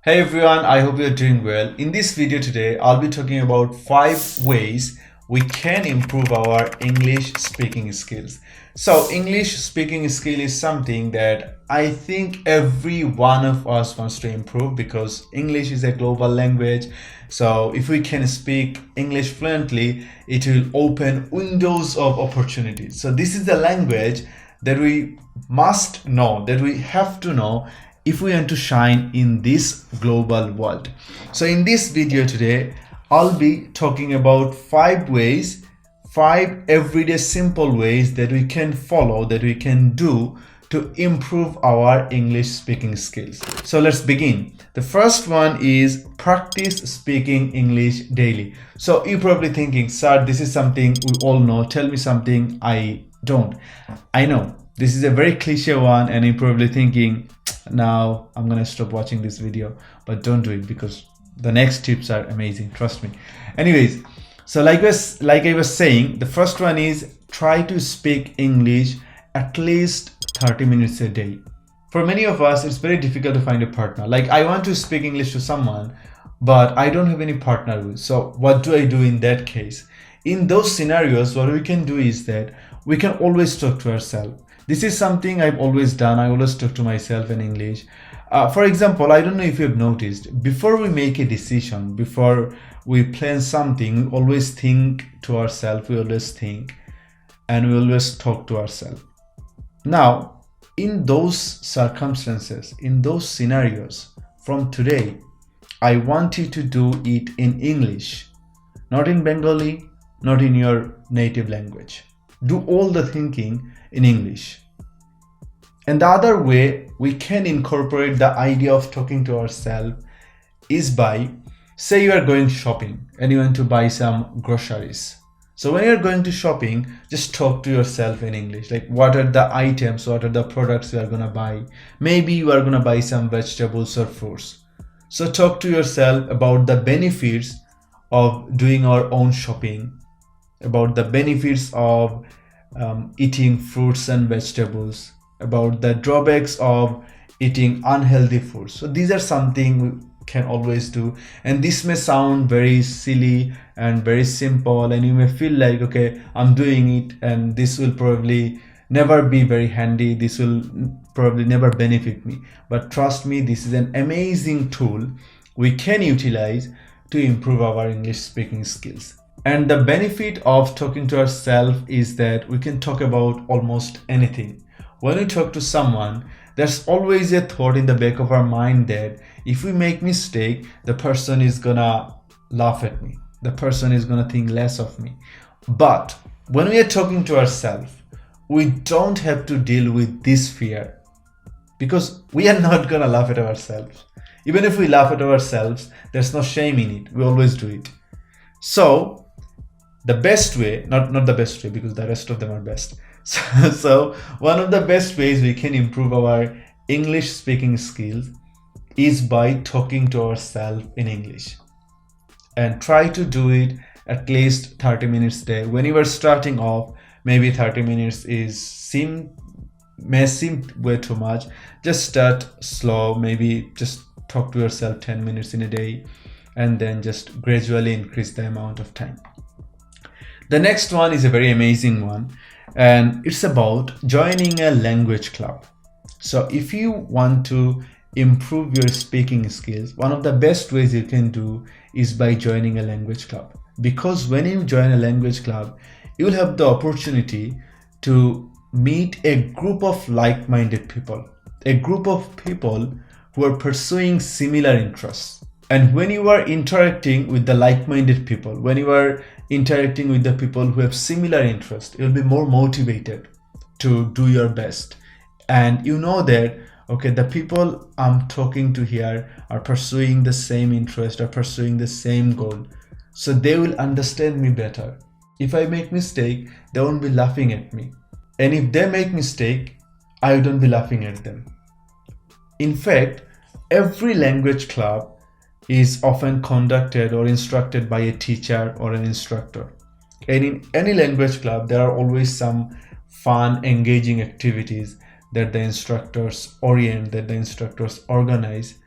Hey everyone, I hope you're doing well. In this video today, I'll be talking about 5 ways we can improve our English speaking skills. So English speaking skill is something that I think every one of us wants to improve because English is a global language. So if we can speak English fluently, it will open windows of opportunities. So this is the language that we must know, that we have to know if we want to shine in this global world. So in this video today, I'll be talking about 5 ways, 5 everyday simple ways that we can follow, that we can do to improve our English speaking skills. So let's begin. The first one is practice speaking English daily. So you're probably thinking, sir, this is something we all know. Tell me something I don't. I know this is a very cliche one, and you're probably thinking, now I'm gonna stop watching this video, but don't do it because the next tips are amazing, trust me. Anyways, so like I was saying, the first one is try to speak English at least 30 minutes a day. For many of us, it's very difficult to find a partner. Like, I want to speak English to someone, but I don't have any partner with. So what do I do in that case? In those scenarios, what we can do is that we can always talk to ourselves. This is something I've always done. I always talk to myself in English. For example, I don't know if you've noticed, before we make a decision, before we plan something, we always think to ourselves, we always think, and we always talk to ourselves. Now, in those circumstances, in those scenarios, from today, I want you to do it in English, not in Bengali, not in your native language. Do all the thinking in English. And the other way we can incorporate the idea of talking to ourselves is by, say you are going shopping and you want to buy some groceries. So when you're going to shopping, just talk to yourself in English. Like, what are the items, what are the products you are going to buy? Maybe you are going to buy some vegetables or fruits. So talk to yourself about the benefits of doing our own shopping, about the benefits of eating fruits and vegetables, about the drawbacks of eating unhealthy foods. So these are something we can always do, and this may sound very silly and very simple, and you may feel like, okay, I'm doing it and this will probably never be very handy, this will probably never benefit me. But trust me, this is an amazing tool we can utilize to improve our English speaking skills. And the benefit of talking to ourselves is that we can talk about almost anything. When we talk to someone, there's always a thought in the back of our mind that if we make mistake, the person is gonna laugh at me. The person is gonna think less of me. But when we are talking to ourselves, we don't have to deal with this fear because we are not gonna laugh at ourselves. Even if we laugh at ourselves, there's no shame in it. We always do it. So the best way, not the best way because the rest of them are best. So one of the best ways we can improve our English speaking skills is by talking to ourselves in English. And try to do it at least 30 minutes a day. When you are starting off, maybe 30 minutes may seem way too much. Just start slow, maybe just talk to yourself 10 minutes in a day, and then just gradually increase the amount of time. The next one is a very amazing one, and it's about joining a language club. So if you want to improve your speaking skills, one of the best ways you can do is by joining a language club. Because when you join a language club, you will have the opportunity to meet a group of like-minded people, a group of people who are pursuing similar interests. And when you are interacting with the like-minded people, when you are interacting with the people who have similar interests, you'll be more motivated to do your best. And you know that, okay, the people I'm talking to here are pursuing the same interest, are pursuing the same goal. So they will understand me better. If I make mistake, they won't be laughing at me. And if they make mistake, I don't be laughing at them. In fact, every language club is often conducted or instructed by a teacher or an instructor. And in any language club, there are always some fun, engaging activities that the instructors orient, that the instructors organize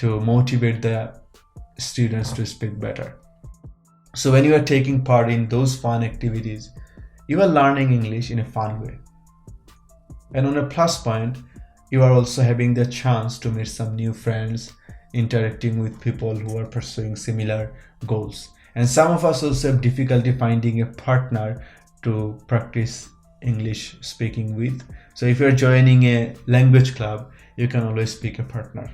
to motivate the students to speak better. So when you are taking part in those fun activities, you are learning English in a fun way. And on a plus point, you are also having the chance to meet some new friends, interacting with people who are pursuing similar goals. And some of us also have difficulty finding a partner to practice English speaking with. So if you're joining a language club, you can always pick a partner.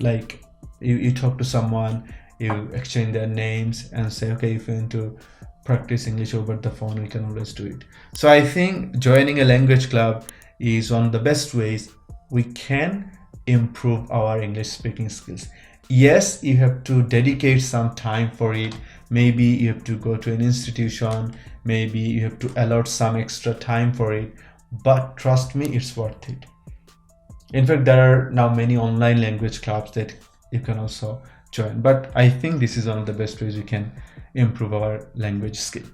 Like you talk to someone, you exchange their names and say, okay, if you want to practice English over the phone, we can always do it. So I think joining a language club is one of the best ways we can improve our English speaking skills. Yes, you have to dedicate some time for it. Maybe you have to go to an institution, maybe you have to allot some extra time for it, but trust me, it's worth it. In fact, there are now many online language clubs that you can also join, but I think this is one of the best ways we can improve our language skill.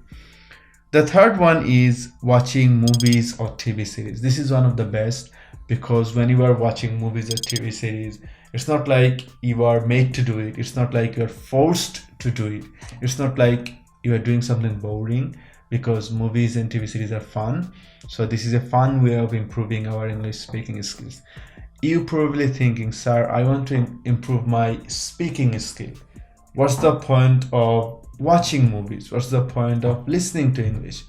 The third one is watching movies or TV series. This is one of the best, because when you are watching movies or TV series, it's not like you are made to do it. It's not like you're forced to do it. It's not like you are doing something boring, because movies and TV series are fun. So this is a fun way of improving our English speaking skills. You probably thinking, sir, I want to improve my speaking skill. What's the point of watching movies? What's the point of listening to English?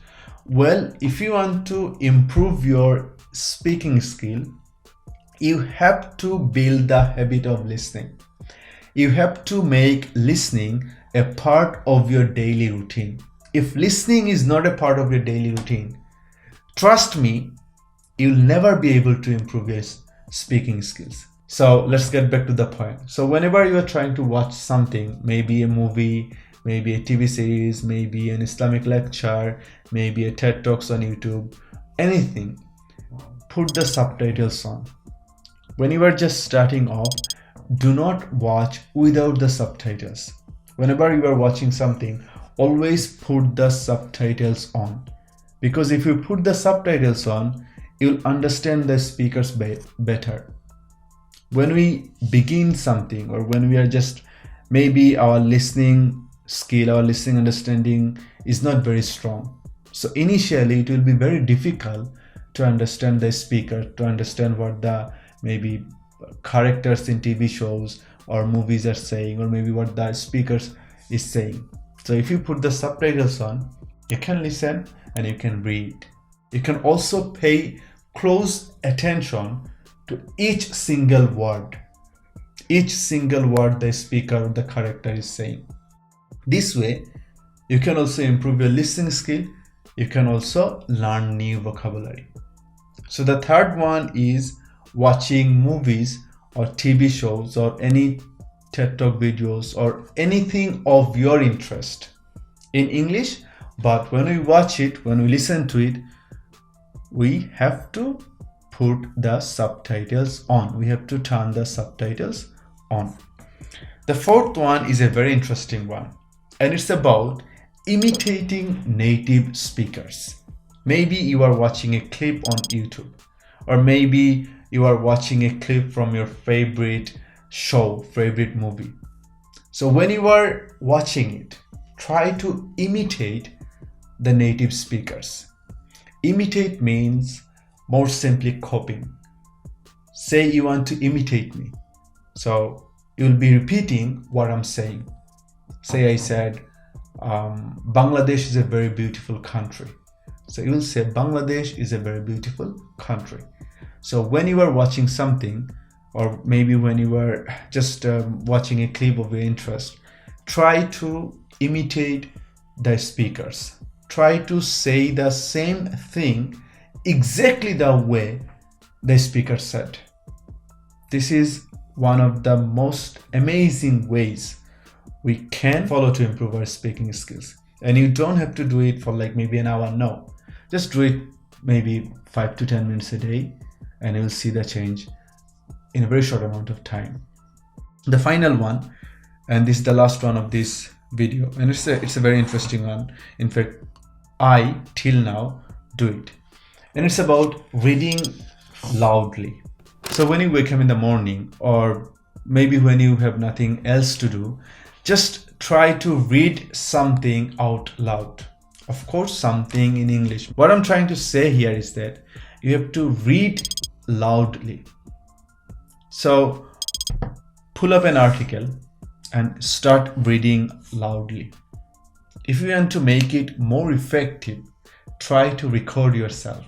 Well, if you want to improve your speaking skill, you have to build the habit of listening. You have to make listening a part of your daily routine. If listening is not a part of your daily routine, trust me, you'll never be able to improve your speaking skills. So let's get back to the point. So whenever you are trying to watch something, maybe a movie, maybe a TV series, maybe an Islamic lecture, maybe a TED Talks on YouTube, anything, put the subtitles on. When you are just starting off, do not watch without the subtitles. Whenever you are watching something, always put the subtitles on. Because if you put the subtitles on, you'll understand the speakers better. When we begin something, or when we are just, maybe our listening skill, our listening understanding is not very strong. So initially it will be very difficult to understand the speaker, to understand what the maybe characters in TV shows or movies are saying, or maybe what the speakers is saying. So if you put the subtitles on, you can listen and you can read. You can also pay close attention to each single word the speaker or the character is saying. This way, you can also improve your listening skill. You can also learn new vocabulary. So the third one is watching movies or TV shows or any TED Talk videos or anything of your interest in English. But when we watch it, when we listen to it, we have to put the subtitles on. We have to turn the subtitles on. The fourth one is a very interesting one, and it's about imitating native speakers. Maybe you are watching a clip on YouTube, or maybe you are watching a clip from your favorite show, favorite movie. So when you are watching it, try to imitate the native speakers. Imitate means more simply copying. Say you want to imitate me. So you'll be repeating what I'm saying. Say I said, Bangladesh is a very beautiful country. So you will say Bangladesh is a very beautiful country. So when you are watching something, or maybe when you are just watching a clip of your interest, try to imitate the speakers. Try to say the same thing exactly the way the speaker said. This is one of the most amazing ways we can follow to improve our speaking skills. And you don't have to do it for like maybe an hour, no. Just do it maybe 5 to 10 minutes a day, and you'll see the change in a very short amount of time. The final one, and this is the last one of this video, and it's a very interesting one. In fact, I till now do it, and it's about reading loudly. So when you wake up in the morning, or maybe when you have nothing else to do, just try to read something out loud. Of course, something in English. What I'm trying to say here is that you have to read loudly. So pull up an article and start reading loudly. If you want to make it more effective, try to record yourself.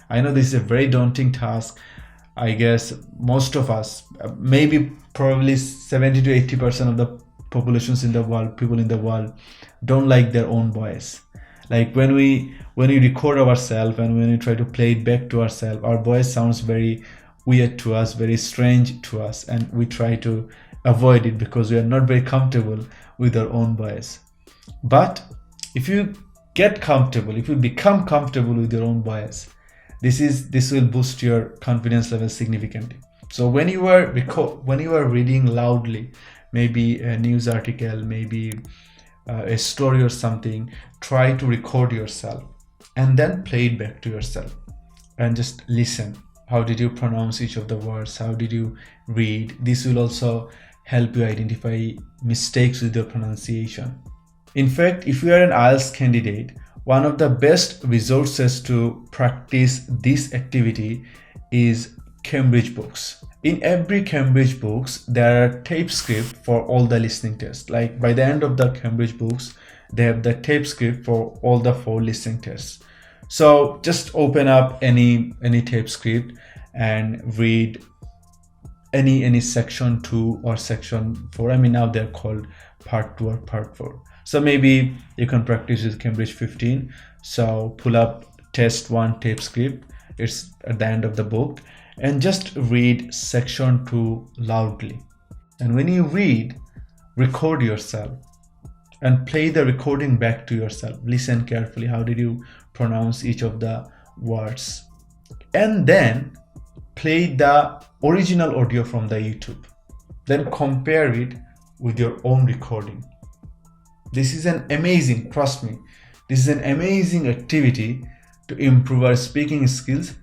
I know this is a very daunting task. I guess most of us, maybe probably 70 to 80% of the populations in the world, people in the world, don't like their own voice. Like when we record ourselves and when we try to play it back to ourselves, our voice sounds very weird to us, very strange to us, and we try to avoid it because we are not very comfortable with our own voice. But if you get comfortable, if you become comfortable with your own voice, this will boost your confidence level significantly. So when you are reading loudly, maybe a news article, maybe a story or something, try to record yourself and then play it back to yourself and just listen. How did you pronounce each of the words? How did you read? This will also help you identify mistakes with your pronunciation. In fact, if you are an IELTS candidate, one of the best resources to practice this activity is Cambridge books. In every Cambridge books, there are tape script for all the listening tests. Like by the end of the Cambridge books, they have the tape script for all the 4 listening tests. So just open up any tape script and read any section 2 or section 4. I mean, now they're called part 2 or part 4. So maybe you can practice with Cambridge 15. So pull up test 1 tape script. It's at the end of the book. And just read section 2 loudly. And when you read, record yourself and play the recording back to yourself. Listen carefully. How did you pronounce each of the words? And then play the original audio from the YouTube. Then compare it with your own recording. This is an amazing, trust me, this is an amazing activity to improve our speaking skills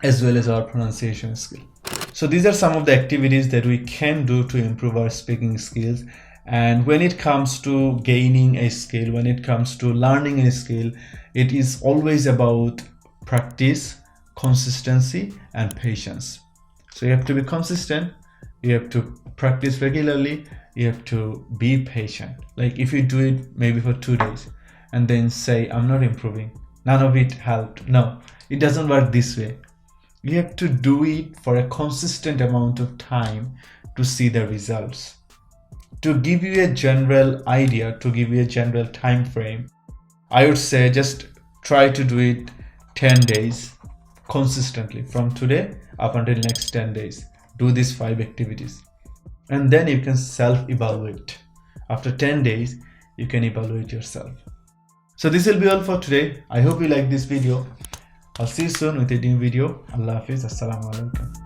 as well as our pronunciation skill. So these are some of the activities that we can do to improve our speaking skills. And when it comes to gaining a skill, when it comes to learning a skill, it is always about practice, consistency, and patience. So you have to be consistent, you have to practice regularly, you have to be patient. Like if you do it maybe for 2 days and then say, I'm not improving, none of it helped. No, it doesn't work this way. You have to do it for a consistent amount of time to see the results. To give you a general idea, to give you a general time frame, I would say just try to do it 10 days consistently from today up until next 10 days. Do these 5 activities. And then you can self-evaluate. After 10 days, you can evaluate yourself. So this will be all for today. I hope you like this video. I'll see you soon with a new video. Allah Hafiz. Assalamu alaikum.